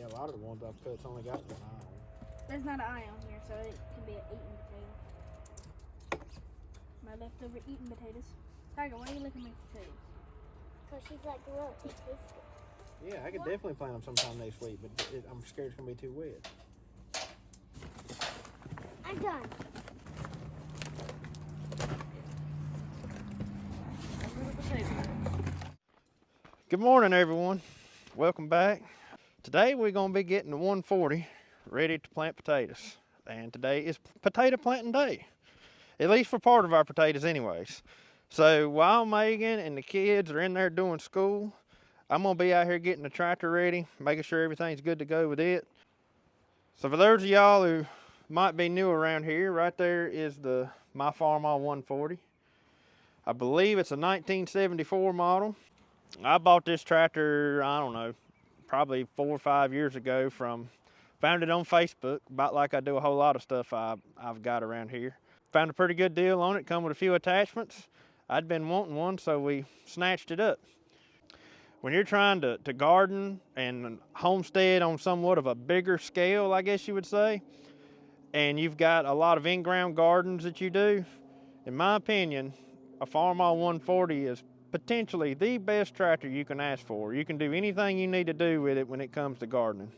Yeah, a lot of the ones I've cut's only got one eye on. There's not an eye on here, so it could be an eating potato. My leftover eating potatoes. Tiger, why are you looking at my potatoes? Because she's like, look, it's this. Yeah, I could definitely plant them sometime next week, but I'm scared it's going to be too wet. I'm done. Good morning, everyone. Welcome back. Today we're going to be getting the 140 ready to plant potatoes. And today is potato planting day. At least for part of our potatoes anyways. So while Megan and the kids are in there doing school, I'm going to be out here getting the tractor ready, making sure everything's good to go with it. So for those of y'all who might be new around here, right there is the My Farmall 140. I believe it's a 1974 model. I bought this tractor, I don't know, probably 4 or 5 years ago found it on Facebook, about like I do a whole lot of stuff I've got around here. Found a pretty good deal on it, come with a few attachments. I'd been wanting one, so we snatched it up. When you're trying to garden and homestead on somewhat of a bigger scale, I guess you would say, and you've got a lot of in-ground gardens that you do, in my opinion, a Farmall 140 is potentially the best tractor you can ask for. You can do anything you need to do with it when it comes to gardening.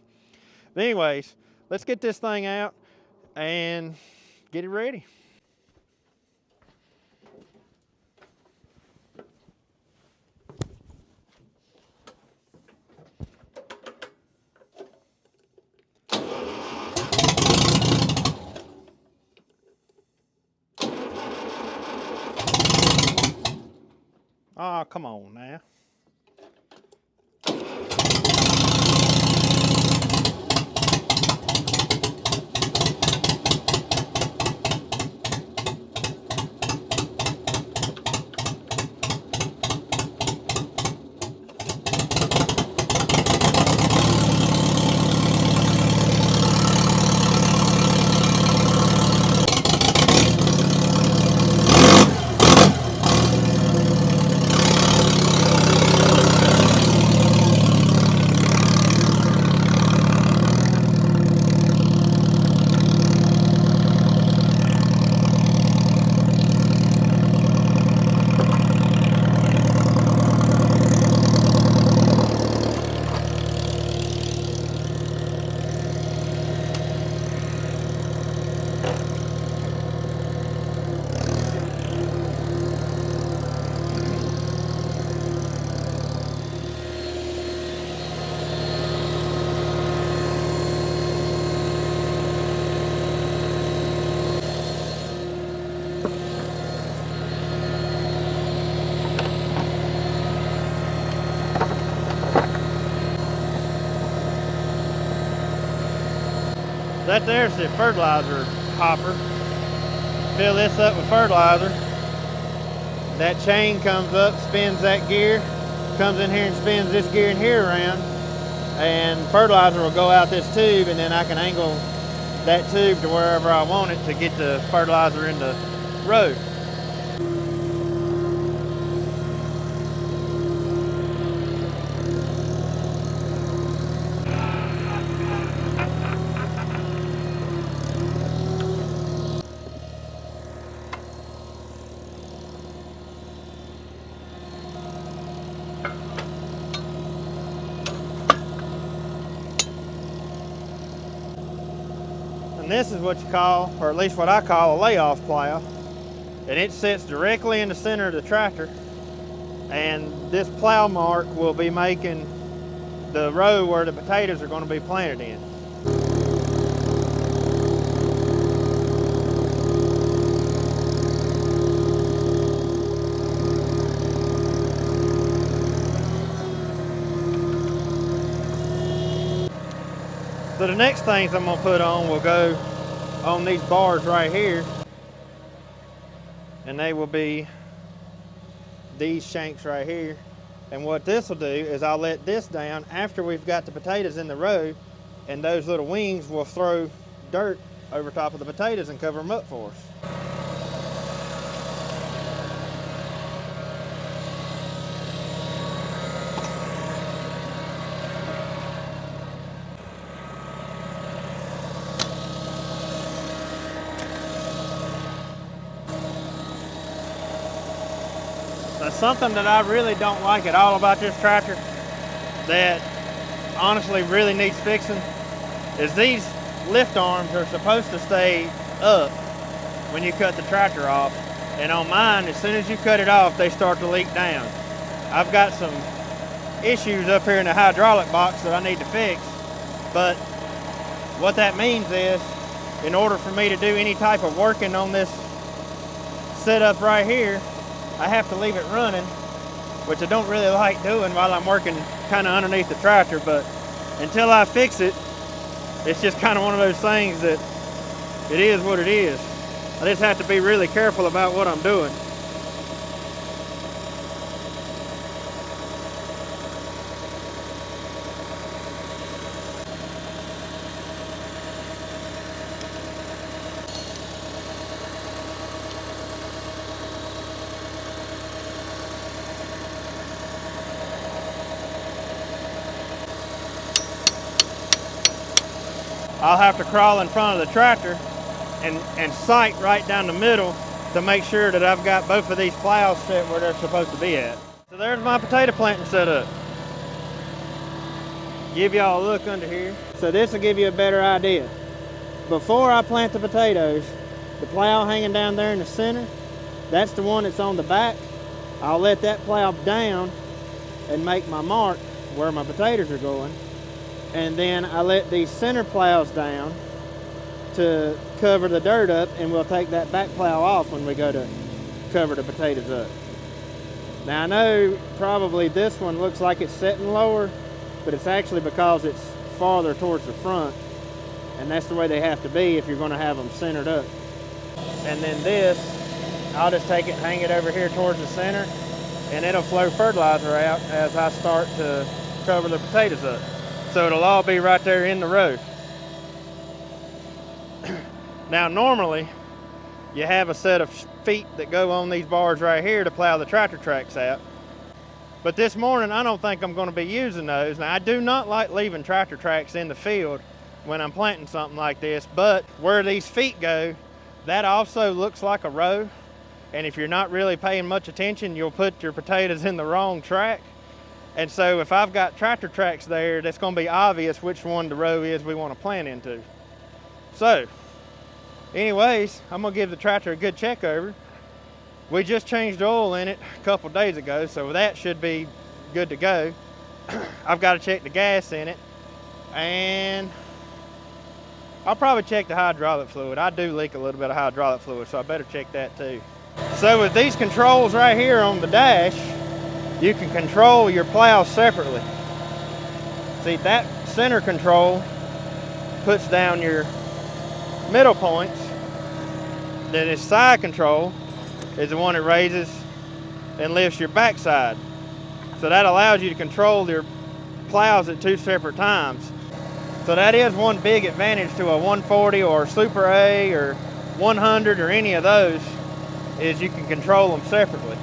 But anyways, let's get this thing out and get it ready. Oh, come on now. That there's the fertilizer hopper. Fill this up with fertilizer. That chain comes up, spins that gear, comes in here and spins this gear in here around, and fertilizer will go out this tube, and then I can angle that tube to wherever I want it to get the fertilizer in the row. And this is what you call, or at least what I call, a layoff plow. And it sits directly in the center of the tractor. And this plow mark will be making the row where the potatoes are going to be planted in. So the next things I'm going to put on will go on these bars right here, and they will be these shanks right here. And what this will do is I'll let this down after we've got the potatoes in the row, and those little wings will throw dirt over top of the potatoes and cover them up for us. something that I really don't like at all about this tractor that honestly really needs fixing is these lift arms are supposed to stay up when you cut the tractor off. And on mine, as soon as you cut it off, they start to leak down. I've got some issues up here in the hydraulic box that I need to fix, but what that means is, in order for me to do any type of working on this setup right here, I have to leave it running, which I don't really like doing while I'm working kind of underneath the tractor, but until I fix it, it's just kind of one of those things that it is what it is. I just have to be really careful about what I'm doing. I'll have to crawl in front of the tractor and sight right down the middle to make sure that I've got both of these plows set where they're supposed to be at. So there's my potato planting setup. Give y'all a look under here. So this will give you a better idea. Before I plant the potatoes, the plow hanging down there in the center, that's the one that's on the back. I'll let that plow down and make my mark where my potatoes are going. And then I let these center plows down to cover the dirt up, and we'll take that back plow off when we go to cover the potatoes up. Now I know probably this one looks like it's setting lower, but it's actually because it's farther towards the front, and that's the way they have to be if you're going to have them centered up. And then this, I'll just take it and hang it over here towards the center, and it'll flow fertilizer out as I start to cover the potatoes up. So it'll all be right there in the row. Now normally, you have a set of feet that go on these bars right here to plow the tractor tracks out. But this morning, I don't think I'm going to be using those. Now I do not like leaving tractor tracks in the field when I'm planting something like this, but where these feet go, that also looks like a row. And if you're not really paying much attention, you'll put your potatoes in the wrong track. And so if I've got tractor tracks there, that's going to be obvious which one the row is we want to plant into. So, anyways, I'm going to give the tractor a good check over. We just changed oil in it a couple days ago, so that should be good to go. I've got to check the gas in it, and I'll probably check the hydraulic fluid. I do leak a little bit of hydraulic fluid, so I better check that too. So with these controls right here on the dash, you can control your plow separately. See, that center control puts down your middle points. Then this side control is the one that raises and lifts your backside. So that allows you to control your plows at two separate times. So that is one big advantage to a 140 or Super A or 100 or any of those, is you can control them separately.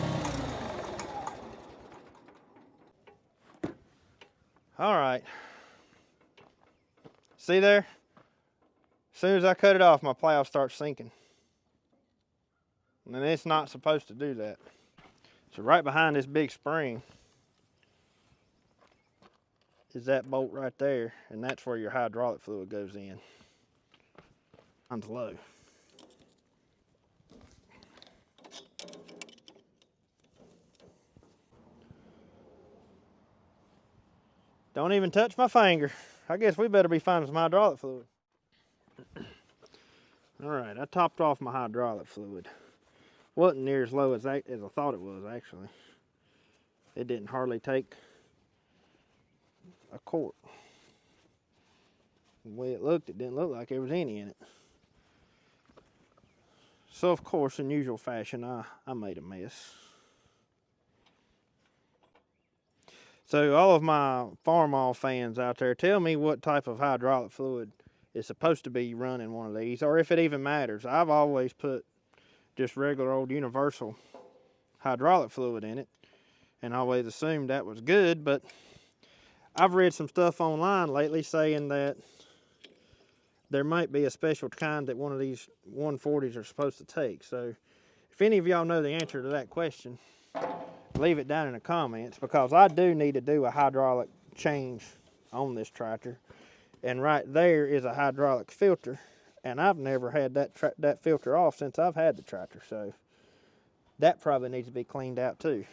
All right, see there? As soon as I cut it off, my plow starts sinking. And it's not supposed to do that. So right behind this big spring is that bolt right there, and that's where your hydraulic fluid goes in. Mine's low. Don't even touch my finger. I guess we better be finding some hydraulic fluid. All right, I topped off my hydraulic fluid. Wasn't near as low as I thought it was, actually. It didn't hardly take a quart. The way it looked, it didn't look like there was any in it. So, of course, in usual fashion, I made a mess. So all of my Farm All fans out there, tell me what type of hydraulic fluid is supposed to be running one of these, or if it even matters. I've always put just regular old universal hydraulic fluid in it, and always assumed that was good, but I've read some stuff online lately saying that there might be a special kind that one of these 140s are supposed to take. So if any of y'all know the answer to that question, leave it down in the comments, because I do need to do a hydraulic change on this tractor. And right there is a hydraulic filter, and I've never had that filter off since I've had the tractor, so that probably needs to be cleaned out too.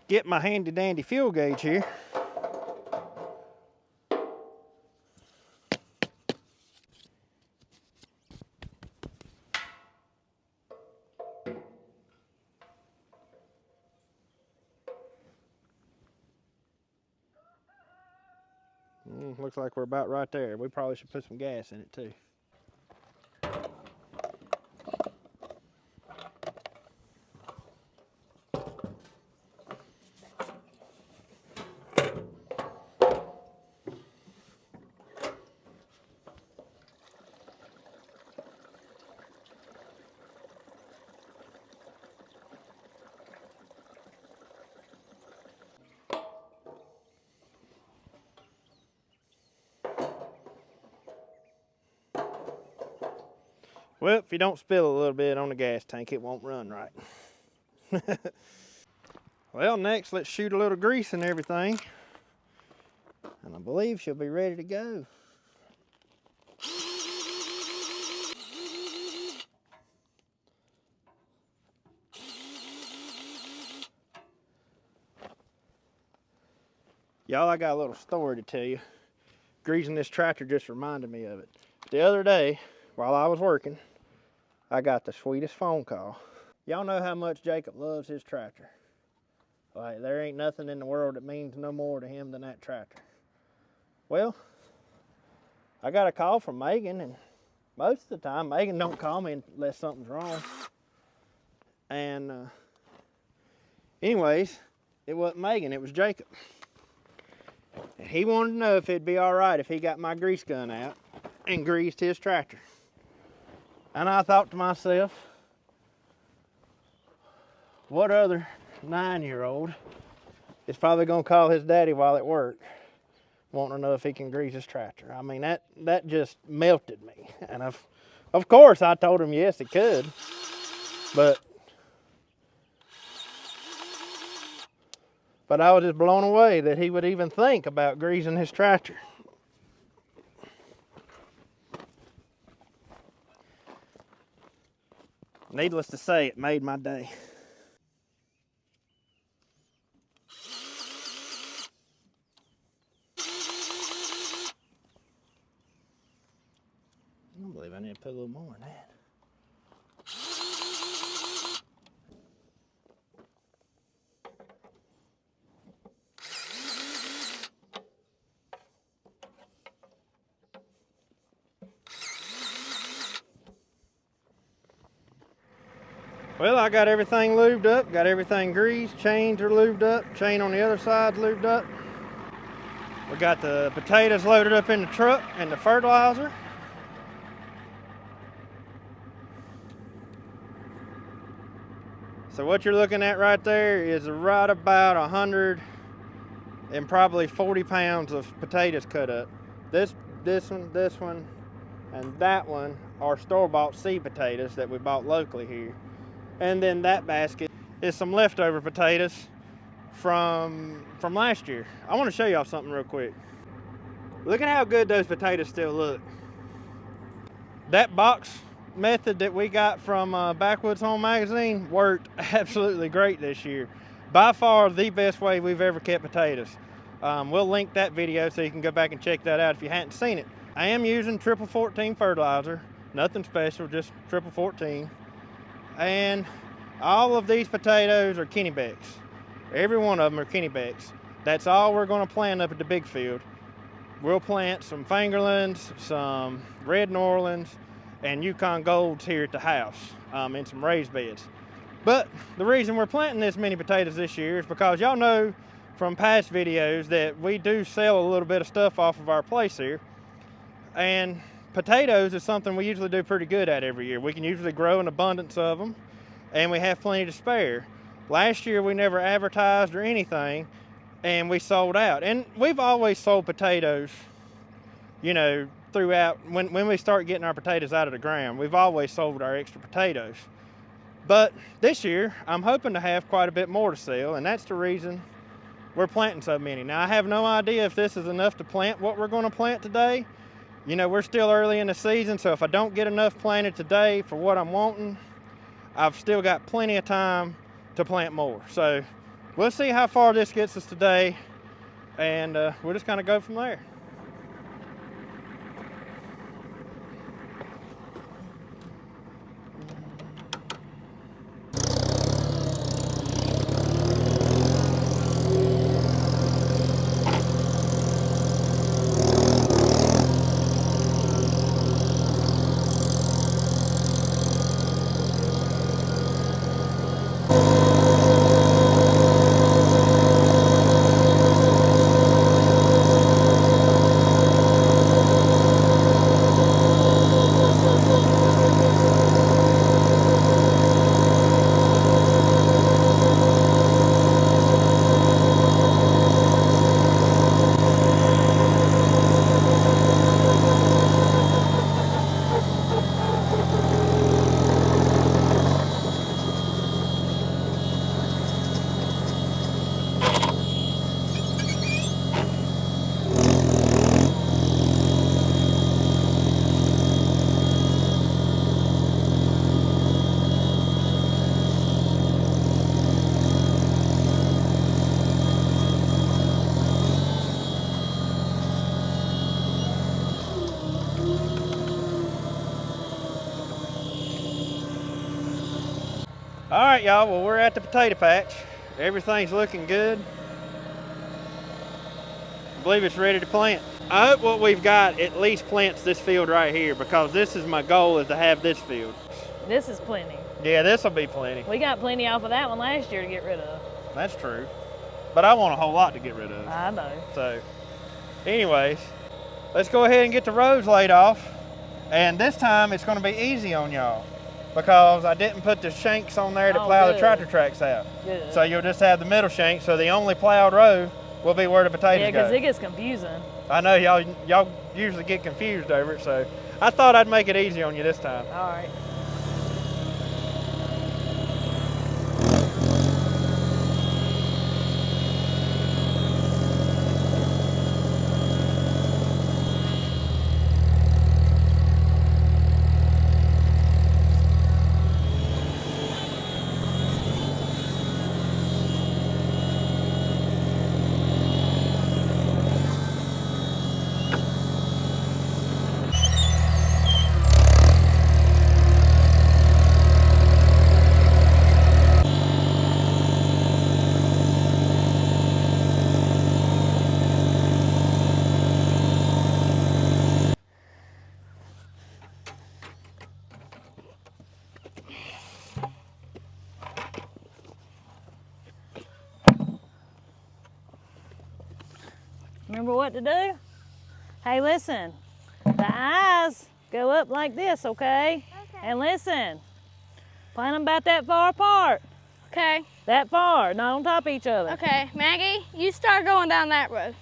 Get my handy dandy fuel gauge here. Looks like we're about right there. We probably should put some gas in it too. Well, if you don't spill a little bit on the gas tank, it won't run right. Well, next let's shoot a little grease and everything. And I believe she'll be ready to go. Y'all, I got a little story to tell you. Greasing this tractor just reminded me of it. The other day, while I was working, I got the sweetest phone call. Y'all know how much Jacob loves his tractor. Like, there ain't nothing in the world that means no more to him than that tractor. Well, I got a call from Megan, and most of the time, Megan don't call me unless something's wrong. And anyways, it wasn't Megan, it was Jacob. And he wanted to know if it'd be all right if he got my grease gun out and greased his tractor. And I thought to myself, what other 9-year-old is probably gonna call his daddy while at work, wanting to know if he can grease his tractor? I mean, that just melted me. And of course I told him yes, he could, but I was just blown away that he would even think about greasing his tractor. Needless to say, it made my day. I don't believe I need to put a little more in that. Well, I got everything lubed up, got everything greased, chains are lubed up, chain on the other side's lubed up. We got the potatoes loaded up in the truck and the fertilizer. So what you're looking at right there is right about 100 and probably 40 pounds of potatoes cut up. This one, and that one are store-bought seed potatoes that we bought locally here. And then that basket is some leftover potatoes from last year. I want to show y'all something real quick. Look at how good those potatoes still look. That box method that we got from Backwoods Home Magazine worked absolutely great this year. By far the best way we've ever kept potatoes. We'll link that video so you can go back and check that out if you hadn't seen it. I am using 14 fertilizer, nothing special, just 14. And all of these potatoes are Kennebecks. Every one of them are Kennebecks. That's all we're going to plant up at the big field. We'll plant some Fingerlings, some Red New Orleans, and Yukon Golds here at the house in some raised beds. But the reason we're planting this many potatoes this year is because y'all know from past videos that we do sell a little bit of stuff off of our place here. And potatoes is something we usually do pretty good at every year. We can usually grow an abundance of them, and we have plenty to spare. Last year we never advertised or anything, and we sold out. And we've always sold potatoes, you know, throughout. When we start getting our potatoes out of the ground, we've always sold our extra potatoes. But this year, I'm hoping to have quite a bit more to sell, and that's the reason we're planting so many. Now, I have no idea if this is enough to plant what we're going to plant today. You know, we're still early in the season, so if I don't get enough planted today for what I'm wanting, I've still got plenty of time to plant more. So we'll see how far this gets us today, and we'll just kind of go from there. All right, y'all, well, we're at the potato patch. Everything's looking good. I believe it's ready to plant. I hope what we've got at least plants this field right here, because this is my goal, is to have this field. This is plenty. Yeah, this will be plenty. We got plenty off of that one last year to get rid of. That's true. But I want a whole lot to get rid of. I know. So, anyways, let's go ahead and get the rows laid off. And this time it's going to be easy on y'all, because I didn't put the shanks on there to plow the tractor tracks out. Good. So you'll just have the middle shank, so the only plowed row will be where the potatoes go. Yeah, because it gets confusing. I know y'all usually get confused over it, so I thought I'd make it easy on you this time. All right. Remember what to do? Hey, listen. The eyes go up like this, okay? Okay. And listen. Plant them about that far apart. Okay. That far, not on top of each other. Okay, Maggie, you start going down that road.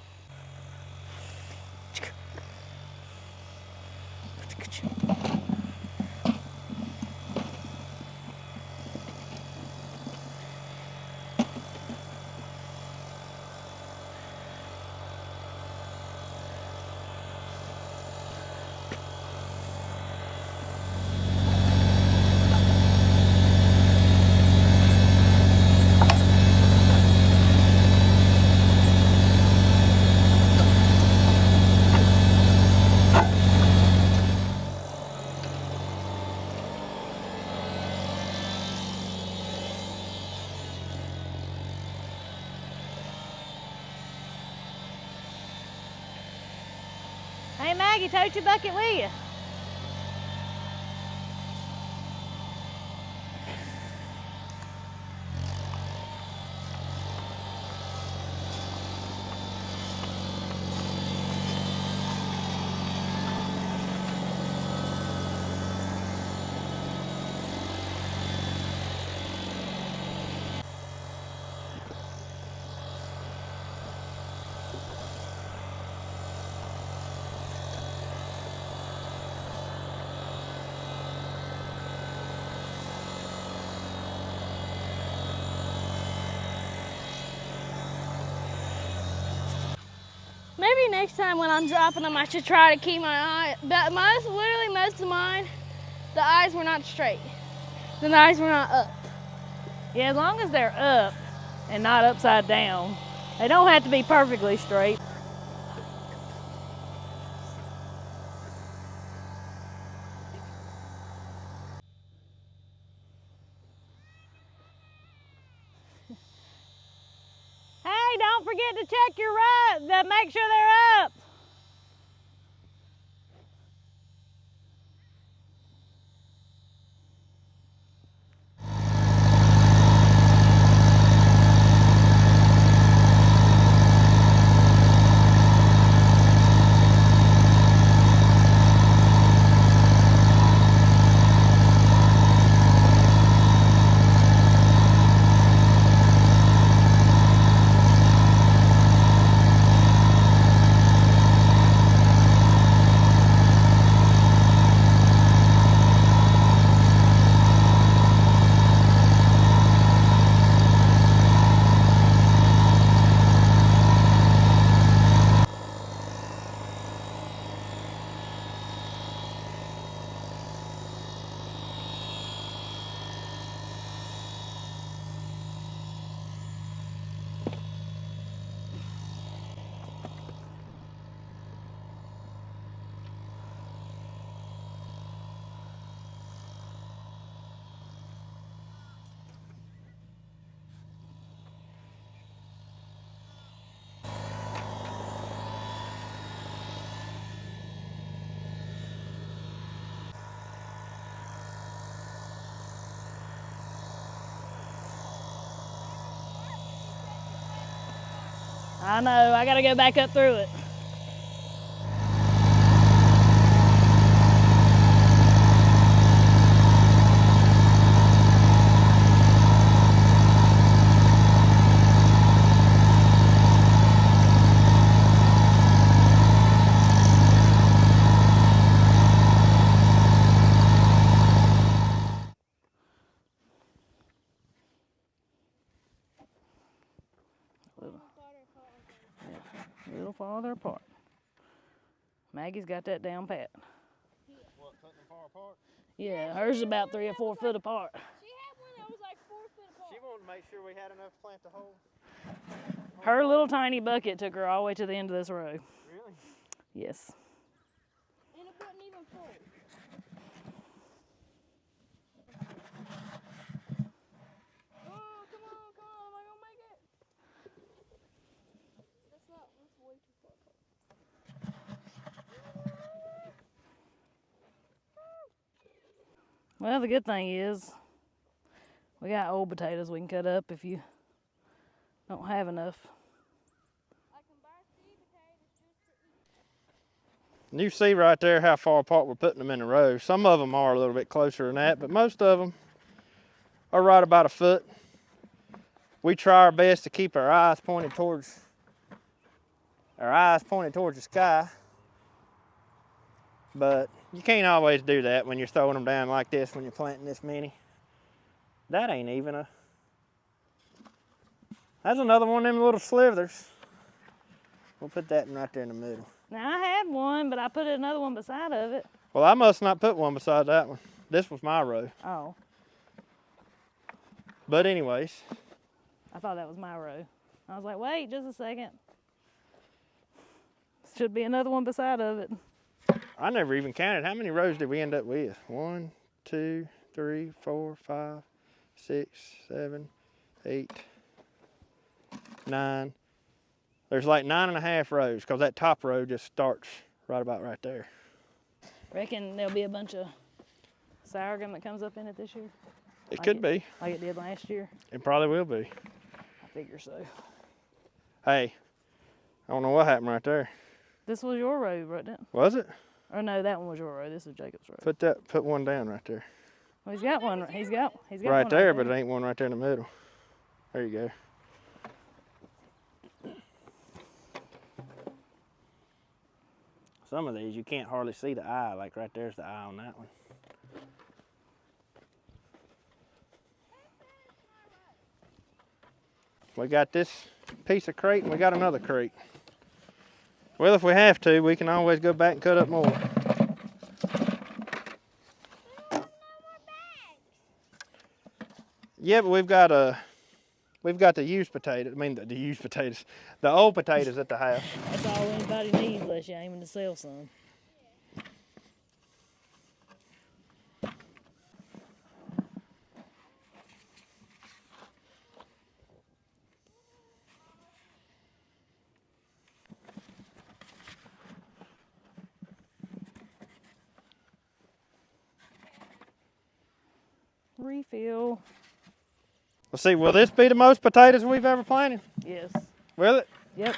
Hey, Maggie, tote your bucket with you. Maybe next time when I'm dropping them, I should try to keep my eye. But literally most of mine, the eyes were not straight. The eyes were not up. Yeah, as long as they're up and not upside down. They don't have to be perfectly straight. Hey, don't forget to check your rows. Make sure they're up. I know, I gotta go back up through it. A little farther apart. Maggie's got that down pat. What, cutting them far apart? Yeah, hers is about 3 or 4 foot apart. She had one that was like 4 foot apart. She wanted to make sure we had enough to plant the whole. Her little tiny bucket took her all the way to the end of this row. Really? Yes. And it wasn't even full. Oh, come on, am I gonna make it? That's way too far apart. Well, the good thing is we got old potatoes we can cut up if you don't have enough. I can buy seed potatoes just to eat. You see right there how far apart we're putting them in a row. Some of them are a little bit closer than that, but most of them are right about a foot. We try our best to keep our eyes pointed towards the sky, but you can't always do that when you're throwing them down like this when you're planting this many. That ain't even a. That's another one of them little slivers. We'll put that right there in the middle. Now, I had one, but I put another one beside of it. Well, I must not put one beside that one. This was my row. Oh. But anyways. I thought that was my row. I was like, wait, just a second. Should be another one beside of it. I never even counted. How many rows did we end up with? 1, 2, 3, 4, 5, 6, 7, 8, 9. There's like 9.5 rows because that top row just starts right about right there. Reckon there'll be a bunch of sorghum that comes up in it this year? It could be. Like it did last year? It probably will be. I figure so. Hey, I don't know what happened right there. This was your row, wasn't it? Was it? Or no, that one was your row. This is Jacob's row. Put one down right there. Well, he's got one. He's got right one there, but it ain't one right there in the middle. There you go. Some of these you can't hardly see the eye, like right there's the eye on that one. We got this piece of crate and we got another crate. Well, if we have to, we can always go back and cut up more. Yeah, but we've got the used potatoes. I mean, the used potatoes, the old potatoes at the house. That's all anybody needs unless you're aiming to sell some. Refill. Let's see, will this be the most potatoes we've ever planted? Yes. Will it? Yep.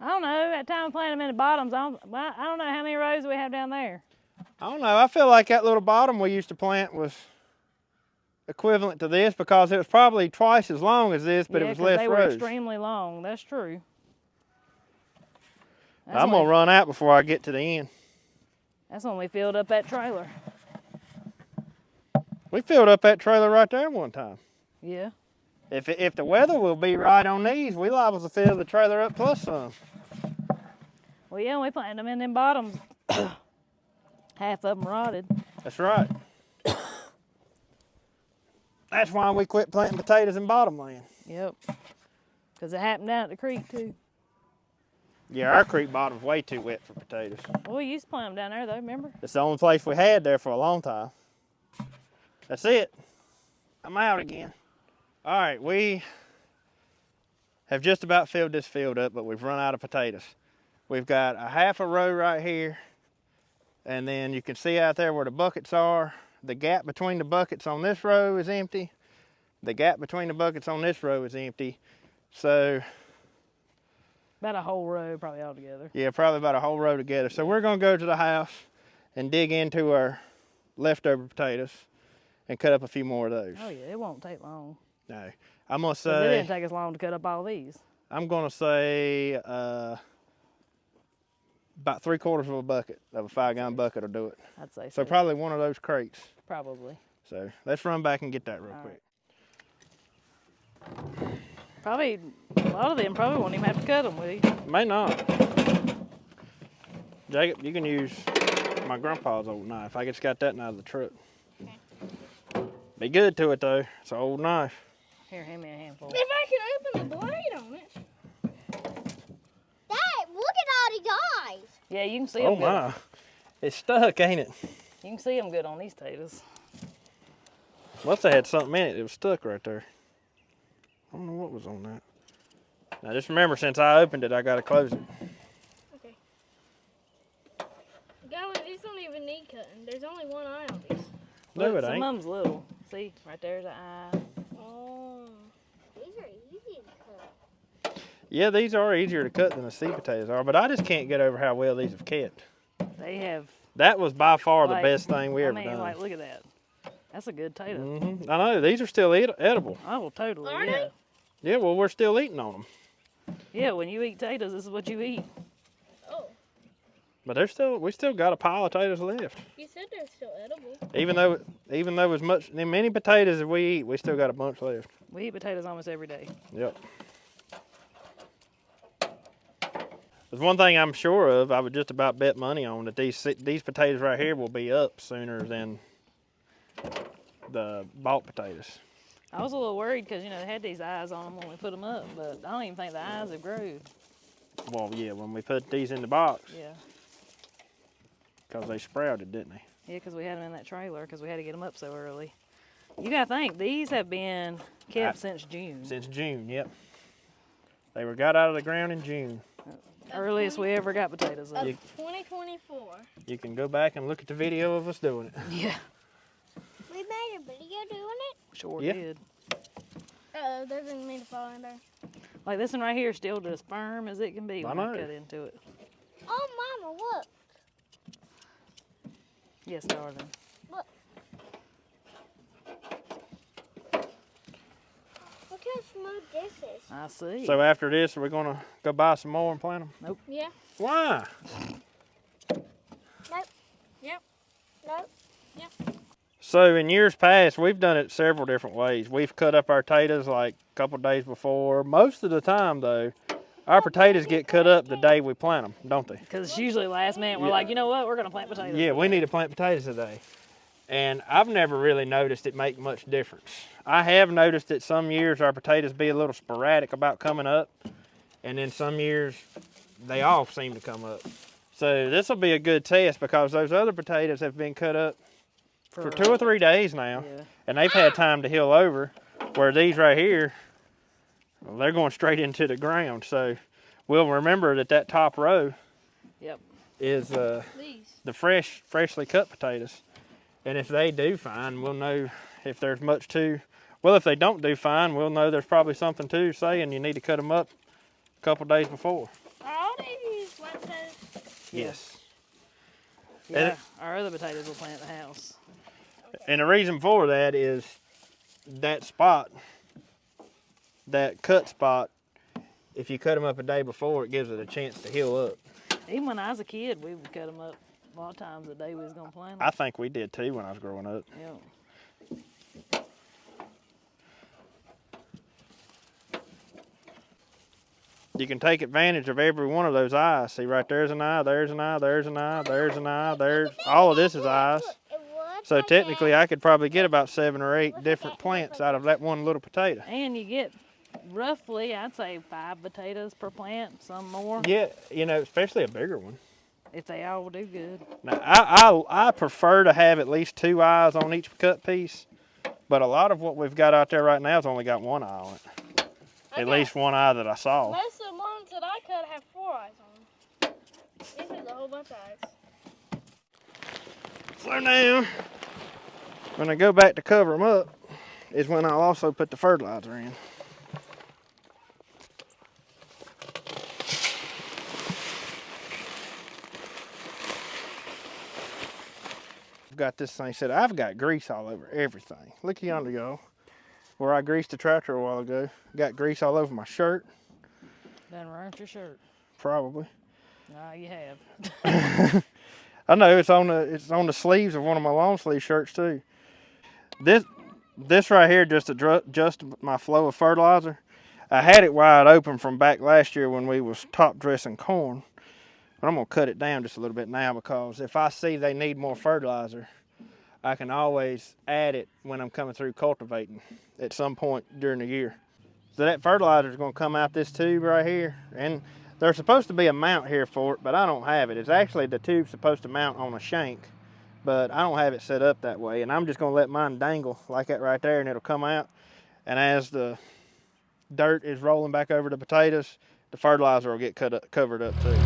I don't know. That time we planted them in the bottoms, I don't know how many rows we have down there. I don't know. I feel like that little bottom we used to plant was equivalent to this because it was probably twice as long as this, but yeah, it was less they rows. were extremely long. That's true. I'm going to run out before I get to the end. That's when we filled up that trailer. We filled up that trailer right there one time. Yeah. If the weather will be right on these, we liable to fill the trailer up plus some. Well, yeah, we planted them in them bottoms. Half of them rotted. That's right. That's why we quit planting potatoes in bottomland. Yep. Because it happened down at the creek, too. Yeah, our creek bottom's way too wet for potatoes. Well, we used to plant them down there, though, remember? It's the only place we had there for a long time. That's it. I'm out again. All right, we have just about filled this field up, but we've run out of potatoes. We've got a half a row right here, and then you can see out there where the buckets are. The gap between the buckets on this row is empty. The gap between the buckets on this row is empty. So, about a whole row probably all together. yeah, probably about a whole row together. So we're gonna go to the house and dig into our leftover potatoes and cut up a few more of those. Oh yeah, it won't take long. No, I'm gonna It say, didn't take us long to cut up all these. I'm gonna say about 3/4 of a bucket of a 5-gallon bucket will do it. I'd say So probably one of those crates. Probably. So let's run back and get that real All quick. Probably, a lot of them probably won't even have to cut them, will you? May not. Jacob, you can use my grandpa's old knife. I just got that out of the truck. Be good to it though. It's an old knife. Here, hand me a handful. If I can open the blade on it. Dad, look at all these eyes. Yeah, you can see them Oh my. It's stuck, ain't it? You can see them good on these potatoes. Must have had something in it. It was stuck right there. I don't know what was on that. Now just remember, since I opened it, I gotta close it. Okay. These don't even need cutting. There's only one eye on these. No, Look, it some ain't. of them's little. See, right there's an eye. Oh. These are easy to cut. Yeah, these are easier to cut than the seed potatoes are, but I just can't get over how well these have kept. They have. That was by far the Like, best thing we I ever mean, done. like, look at that. That's a good potato. I know, these are still edible. Oh, totally. Are yeah. Yeah, well, we're still eating on them. Yeah, when you eat potatoes, this is what you eat. Oh. But we still got a pile of potatoes left. You said they're still edible. Even though as many potatoes as we eat, we still got a bunch left. We eat potatoes almost every day. Yep. There's one thing I'm sure of. I would just about bet money on that these potatoes right here will be up sooner than the bought potatoes. I was a little worried because, you know, they had these eyes on them when we put them up, but I don't even think the eyes have grown. Well, yeah, when we put these in the box, Yeah. because they sprouted, didn't they? Yeah, because we had them in that trailer because we had to get them up so early. You got to think, these have been kept since June. Since June, yep. They were got out of the ground in June. Earliest we ever got potatoes up. Of 2024. You can go back and look at the video of us doing it. Yeah, We made a video doing it. sure Yeah. did. Uh-oh, that didn't mean to fall in there. Like this one right here is still just firm as it can be when I know. cut into it. Oh, Mama, look. Yes, darling. Look how smooth this is. I see. So after this, we're going to go buy some more and plant them? Yeah. Why? Nope. Yep. Nope. So in years past, we've done it several different ways. We've cut up our potatoes like a couple days before. Most of the time, though, Our potatoes get cut up the day we plant them, don't they? Because it's usually last minute. We're Yeah. like, you know what? We're going to plant potatoes. Yeah, we need to plant potatoes today. And I've never really noticed it make much difference. I have noticed that some years our potatoes be a little sporadic about coming up, and then some years they all seem to come up. So this will be a good test because those other potatoes have been cut up for 2 or 3 days now, Yeah. and they've had time to heal over, where these right here, well, they're going straight into the ground. So we'll remember that top row Yep. is These. the freshly cut potatoes. And if they do fine, we'll know if there's much to. Well, if they don't do fine, we'll know there's probably something to saying you need to cut them up a couple days before. Are all these wet potatoes? Yes. Yeah. Our other potatoes will plant at the house. And the reason for that is that spot, that cut spot, if you cut them up a day before, it gives it a chance to heal up. Even when I was a kid, we would cut them up a lot of times the day we was going to plant them. I think we did too when I was growing up. Yeah. You can take advantage of every one of those eyes. See, right there's an eye, there's an eye, there's an eye, there's an eye, there's all of this is eyes. So technically I could probably get about 7 or 8 different plants out of that one little potato. And you get roughly, I'd say 5 potatoes per plant, some more, Yeah, you know, especially a bigger one. if they all do good. Now, I prefer to have at least 2 eyes on each cut piece, but a lot of what we've got out there right now has only got 1 eye on it. At least 1 eye that I saw. Most of the ones that I cut have 4 eyes on them. This is a whole bunch of eyes. So now, when I go back to cover them up, is when I'll also put the fertilizer in. I've got this thing set. I've got grease all over everything. Look yonder, y'all. Where I greased the tractor a while ago. Got grease all over my shirt. Done ruined your shirt. Probably. No, you have. I know it's on the sleeves of one of my long sleeve shirts too. This right here just my flow of fertilizer. I had it wide open from back last year when we was top dressing corn. But I'm gonna cut it down just a little bit now because if I see they need more fertilizer, I can always add it when I'm coming through cultivating at some point during the year. So that fertilizer is gonna come out this tube right here, and there's supposed to be a mount here for it, but I don't have it. It's actually the tube's supposed to mount on a shank, but I don't have it set up that way, and I'm just gonna let mine dangle like that right there, and it'll come out. And as the dirt is rolling back over the potatoes, the fertilizer will get covered up too.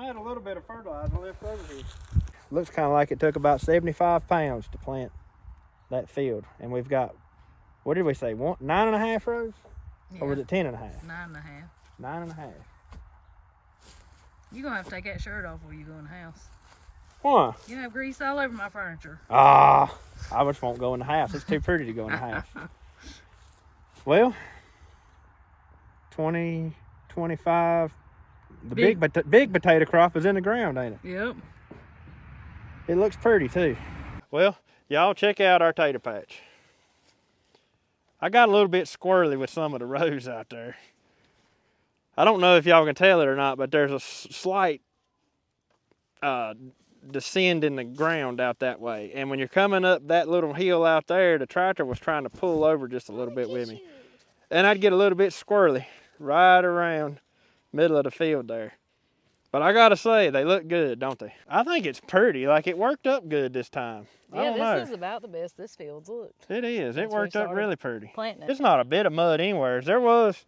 had a little bit of fertilizer left over here. Looks kind of like it took about 75 pounds to plant that field. And we've got, what did we say, 9.5 rows? Yeah. Or was it 10.5? 9.5. 9.5. You're gonna have to take that shirt off before you go in the house. Why? You have grease all over my furniture. I just won't go in the house. It's too pretty to go in the house. Well, 20, 25. The big potato crop is in the ground, ain't it? Yep. It looks pretty too. Well, y'all check out our tater patch. I got a little bit squirrely with some of the rows out there. I don't know if y'all can tell it or not, but there's a slight descend in the ground out that way. And when you're coming up that little hill out there, the tractor was trying to pull over just a little bit with me. And I'd get a little bit squirrely right around middle of the field there. But I gotta say, they look good, don't they? I think it's pretty. Like, it worked up good this time. I don't know. This is about the best this field's looked. It is. It worked up really pretty. Planting it. It's not a bit of mud anywhere. There was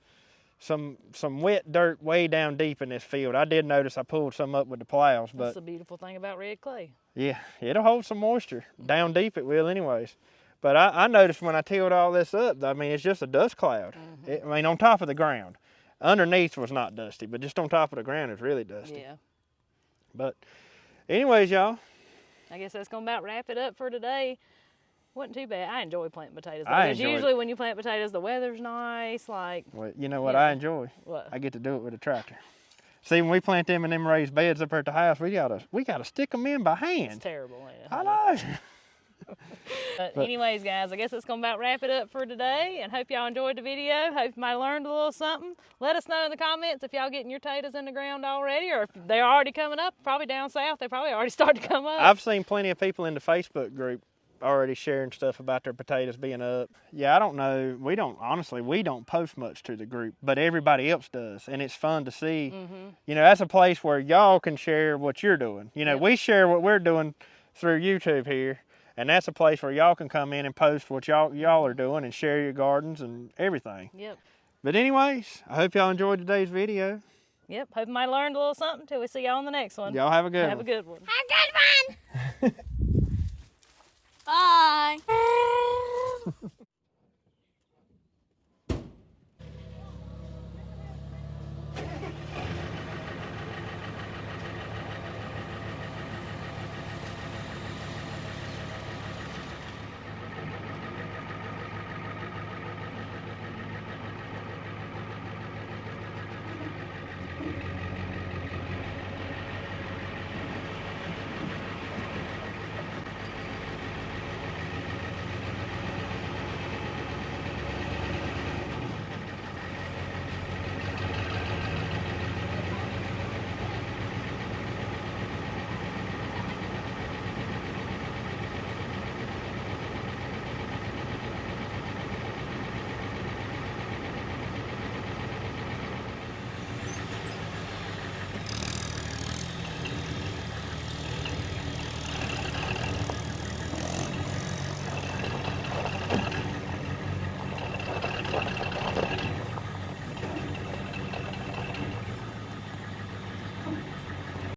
some wet dirt way down deep in this field. I did notice I pulled some up with the plows, but that's the beautiful thing about red clay. yeah, it'll hold some moisture. Down deep it will anyways. But I noticed when I tilled all this up, I mean, it's just a dust cloud. I mean, on top of the ground. Underneath was not dusty, but just on top of the ground it's really dusty. Yeah. But anyways, y'all. I guess that's gonna about wrap it up for today. Wasn't too bad. I enjoy planting potatoes. I Because enjoy usually when you plant potatoes, the weather's nice. Like, Well, you know what Yeah. I enjoy? what? I get to do it with a tractor. See, when we plant them in them raised beds up there at the house, we gotta stick them in by It's hand. terrible. Ain't it? I know. But anyways, guys, I guess that's gonna about wrap it up for today. And hope y'all enjoyed the video. Hope you might have learned a little something. Let us know in the comments if y'all getting your potatoes in the ground already, or if they're already coming up. Probably down south, they probably already started to come up. I've seen plenty of people in the Facebook group already sharing stuff about their potatoes being up. Yeah, I don't know. We don't post much to the group, but everybody else does. And it's fun to see. You know, that's a place where y'all can share what you're doing. You know, Yep. we share what we're doing through YouTube here. And that's a place where y'all can come in and post what y'all are doing and share your gardens and everything. Yep. But anyways, I hope y'all enjoyed today's video. Yep. Hope you might have learned a little something till we see y'all on the next one. Y'all have a good one. Have a good one. Have a good one. Bye.